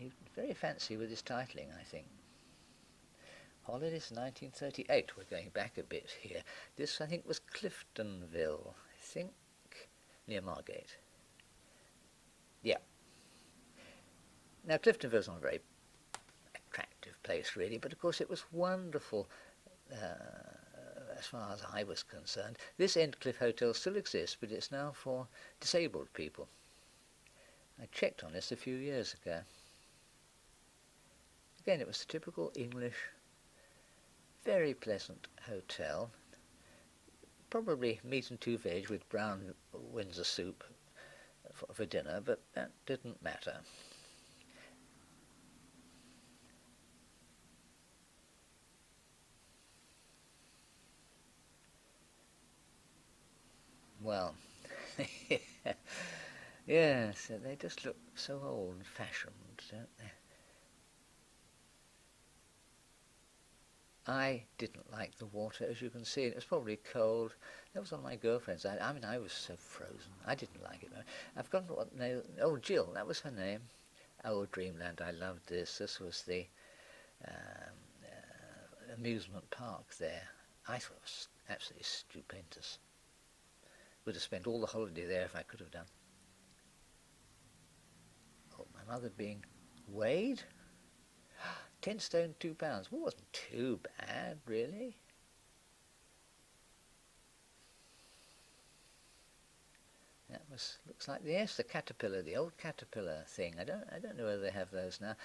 He's very fancy with his titling, I think. Holidays 1938, we're going back a bit here. This, I think, was Cliftonville, I think, near Margate. Yeah. Now, Cliftonville's not a very attractive place, really, but of course it was wonderful as far as I was concerned. This Endcliff Hotel still exists, but it's now for disabled people. I checked on this a few years ago. Again, it was the typical English, very pleasant hotel. Probably meat and two veg with brown Windsor soup for dinner, but that didn't matter. Well, yes, they just look so old-fashioned, don't they? I didn't like the water, as you can see. It was probably cold. That was one of my girlfriends. I mean, I was so frozen. I didn't like it. I've forgotten what name. Oh, Jill, that was her name. Oh, Dreamland, I loved this. This was the amusement park there. I thought it was absolutely stupendous. Would have spent all the holiday there if I could have done. Oh, my mother being weighed? 10 stone 2 pounds. Well, it wasn't too bad, really. That looks like the caterpillar, the old caterpillar thing. I don't know whether they have those now.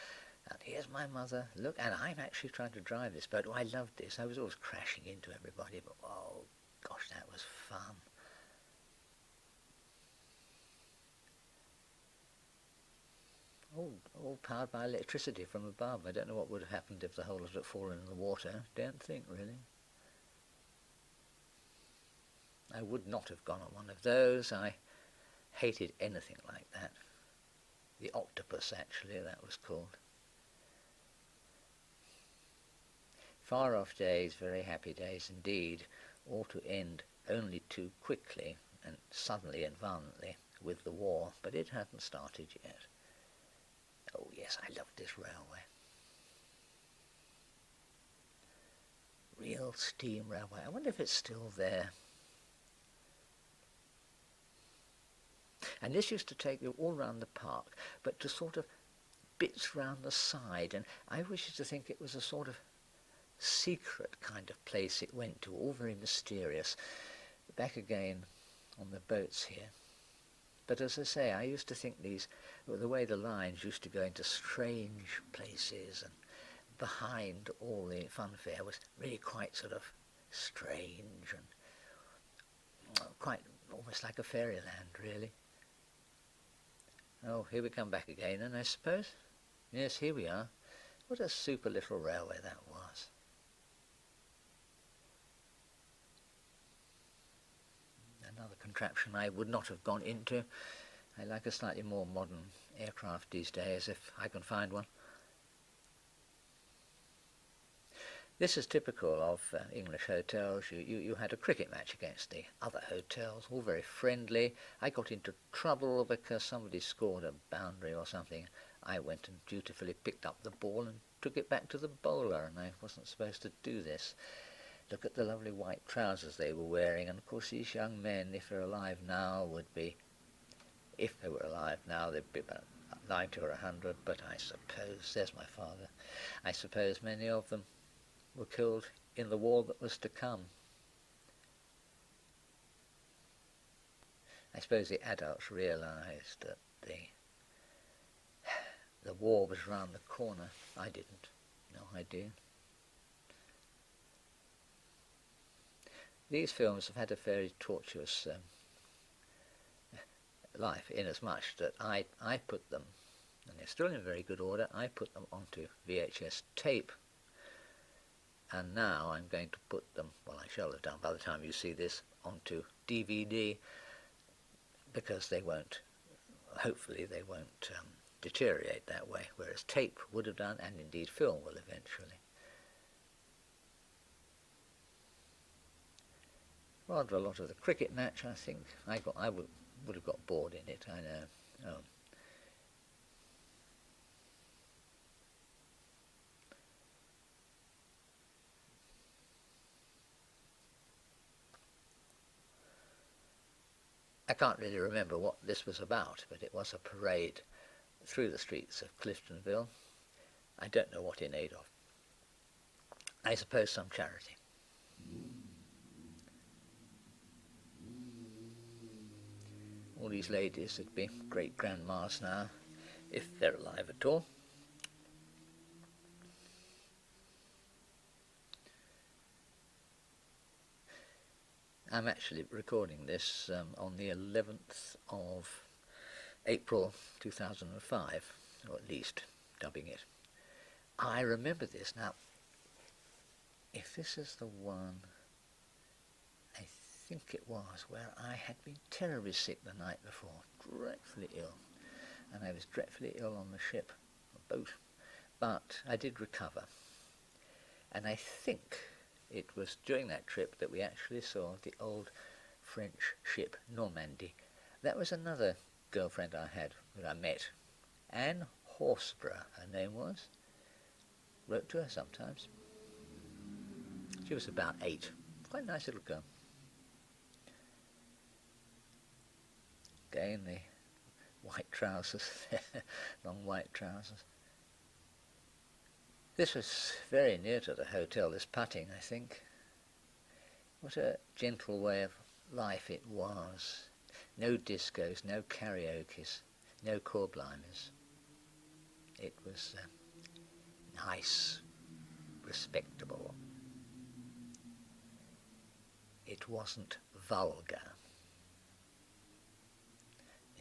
And here's my mother. Look, and I'm actually trying to drive this boat. Oh, I loved this. I was always crashing into everybody, but oh gosh, that was fun. All powered by electricity from above. I don't know what would have happened if the whole had fallen in the water. Don't think, really. I would not have gone on one of those. I hated anything like that. The octopus, actually, that was called. Far off days, very happy days indeed, all to end only too quickly and suddenly and violently with the war, but it hadn't started yet. Oh yes, I loved this railway. Real steam railway. I wonder if it's still there. And this used to take you all round the park, but to sort of bits round the side, and I used to think it was a sort of secret kind of place it went to, all very mysterious. Back again on the boats here. But as I say, I used to think the way the lines used to go into strange places, and behind all the funfair was really quite sort of strange and quite almost like a fairyland, really. Oh, here we come back again, and I suppose? Yes, here we are. What a super little railway that was. Another contraption I would not have gone into. I like a slightly more modern aircraft these days, if I can find one. This is typical of English hotels. You had a cricket match against the other hotels, all very friendly. I got into trouble because somebody scored a boundary or something. I went and dutifully picked up the ball and took it back to the bowler, and I wasn't supposed to do this. Look at the lovely white trousers they were wearing, and of course these young men, if they're alive now, if they were alive now, they'd be about 90 or 100, but I suppose, there's my father, I suppose many of them were killed in the war that was to come. I suppose the adults realised that the war was round the corner. I didn't. No idea. These films have had a very tortuous life, inasmuch that I put them, and they're still in very good order, I put them onto VHS tape. And now I'm going to put them, well, I shall have done by the time you see this, onto DVD, because they won't, hopefully they won't deteriorate that way, whereas tape would have done, and indeed film will eventually. Rather a lot of the cricket match, I think. I would have got bored in it, I know. Oh. I can't really remember what this was about, but it was a parade through the streets of Cliftonville. I don't know what in aid of. I suppose some charity. All these ladies would be great-grandmas now, if they're alive at all. I'm actually recording this on the 11th of April 2005, or at least dubbing it. I remember this now. If this is the one, I think it was, where I had been terribly sick the night before, dreadfully ill, and I was dreadfully ill on the ship, or boat, but I did recover. And I think it was during that trip that we actually saw the old French ship Normandy. That was another girlfriend I had that I met. Anne Horsburgh, her name was. Wrote to her sometimes. She was about 8. Quite a nice little girl. Again, the white trousers, long white trousers. This was very near to the hotel, this putting, I think. What a gentle way of life it was. No discos, no karaokes, no Corblimers. It was nice, respectable. It wasn't vulgar.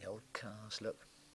The old cars, look,